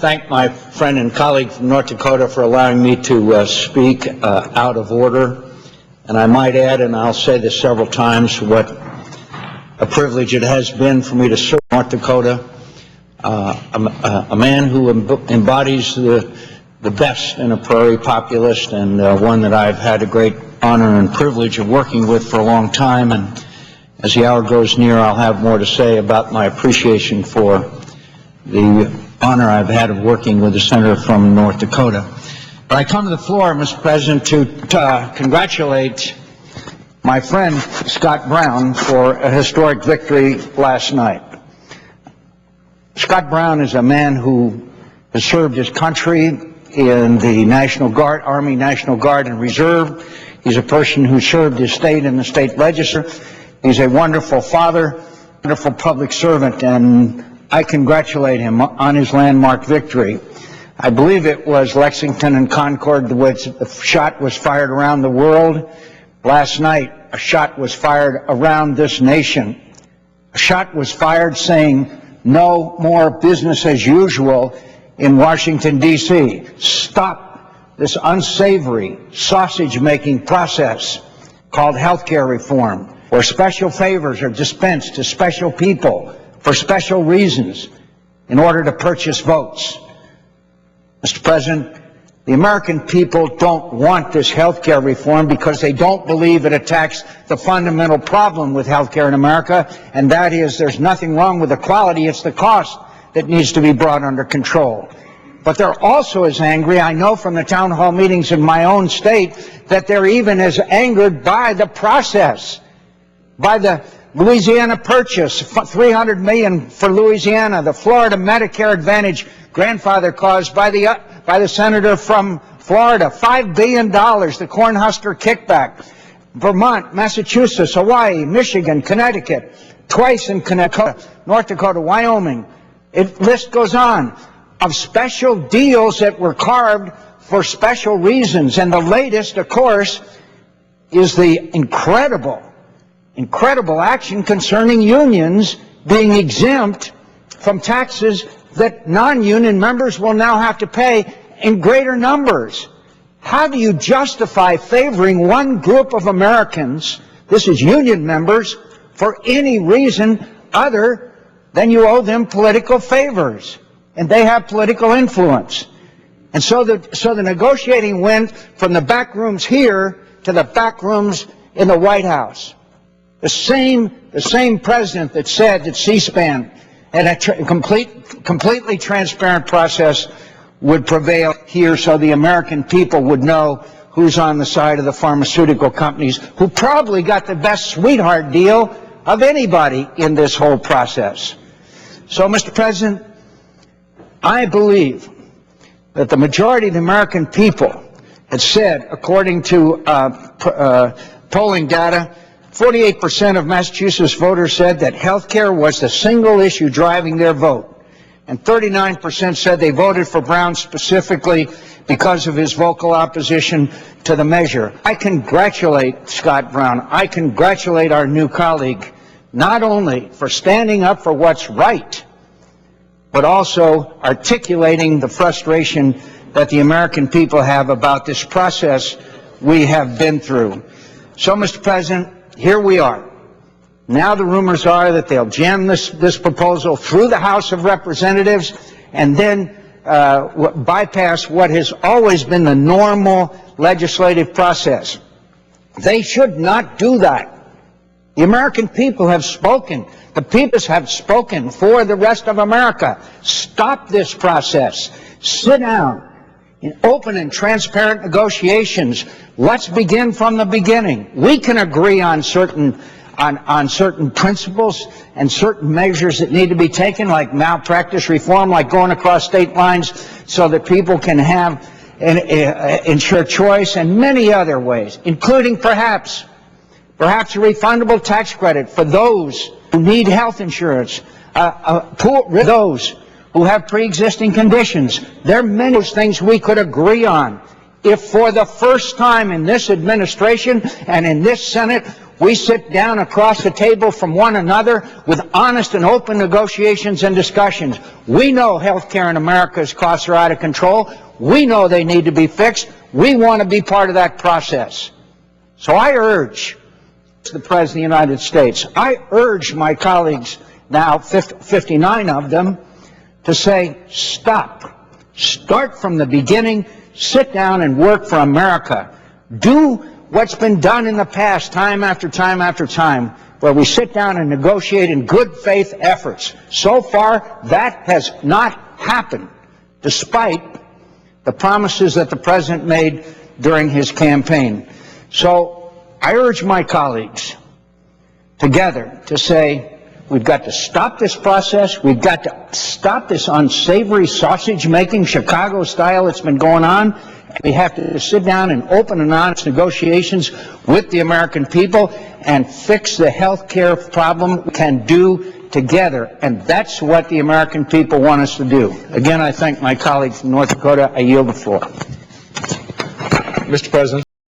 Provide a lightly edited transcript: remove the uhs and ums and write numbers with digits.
thank my friend and colleague from North Dakota for allowing me to speak out of order. And I might add, and I'll say this several times, what a privilege it has been for me to serve North Dakota, a man who embodies the best in a prairie populist, and one that I've had a great honor and privilege of working with for a long time. And as the hour goes near, I'll have more to say about my appreciation for the honor I've had of working with a senator from North Dakota. But I come to the floor, Mr. President, to congratulate my friend Scott Brown for a historic victory last night. Scott Brown is a man who has served his country in the National Guard, Army National Guard and Reserve. He's a person who served his state in the state legislature. He's a wonderful father, wonderful public servant, and I congratulate him on his landmark victory. I believe it was Lexington and Concord, which the shot was fired around the world. Last night, a shot was fired around this nation. A shot was fired saying, "No more business as usual in Washington, D.C. Stop this unsavory sausage-making process called healthcare reform, where special favors are dispensed to special people for special reasons in order to purchase votes." Mr. President, the American people don't want this health care reform because they don't believe it attacks the fundamental problem with health care in America, and that is there's nothing wrong with the quality, it's the cost that needs to be brought under control. But they're also as angry, I know from the town hall meetings in my own state, that they're even as angered by the process, by the Louisiana purchase, $300 million for Louisiana, the Florida Medicare Advantage grandfather clause by the senator from Florida, $5 billion, the Cornhusker kickback, Vermont, Massachusetts, Hawaii, Michigan, Connecticut, twice in Connecticut, North Dakota, Wyoming. List goes on of special deals that were carved for special reasons. And the latest, of course, is the incredible action concerning unions being exempt from taxes that non-union members will now have to pay in greater numbers. How do you justify favoring one group of Americans, this is union members, for any reason other than you owe them political favors and they have political influence? And so the negotiating went from the back rooms here to the back rooms in the White House. The same president that said that C-SPAN and a completely transparent process would prevail here so the American people would know who's on the side of the pharmaceutical companies, who probably got the best sweetheart deal of anybody in this whole process. So, Mr. President, I believe that the majority of the American people had said, according to polling data, 48% of Massachusetts voters said that health care was the single issue driving their vote. And 39% said they voted for Brown specifically because of his vocal opposition to the measure. I congratulate Scott Brown. I congratulate our new colleague, not only for standing up for what's right, but also articulating the frustration that the American people have about this process we have been through. So, Mr. President, here we are. Now the rumors are that they'll jam this proposal through the House of Representatives and then bypass what has always been the normal legislative process. They should not do that. The American people have spoken. The people have spoken for the rest of America. Stop this process. Sit down in open and transparent negotiations. Let's begin from the beginning. We can agree on certain principles and certain measures that need to be taken, like malpractice reform, like going across state lines so that people can have ensure choice, and many other ways, including perhaps a refundable tax credit for those who need health insurance, those who have pre-existing conditions. There are many things we could agree on if for the first time in this administration and in this Senate we sit down across the table from one another with honest and open negotiations and discussions. We know health care in America's costs are out of control. We know they need to be fixed. We want to be part of that process. So I urge the President of the United States, I urge my colleagues, now 59 of them, to say, stop. Start from the beginning. Sit down and work for America. Do what's been done in the past, time after time after time, where we sit down and negotiate in good faith efforts. So far, that has not happened, despite the promises that the President made during his campaign. So I urge my colleagues together to say, we've got to stop this process. We've got to stop this unsavory sausage-making, Chicago style that's been going on. We have to sit down and open and honest negotiations with the American people and fix the health care problem we can do together. And that's what the American people want us to do. Again, I thank my colleague from North Dakota. I yield the floor. Mr. President.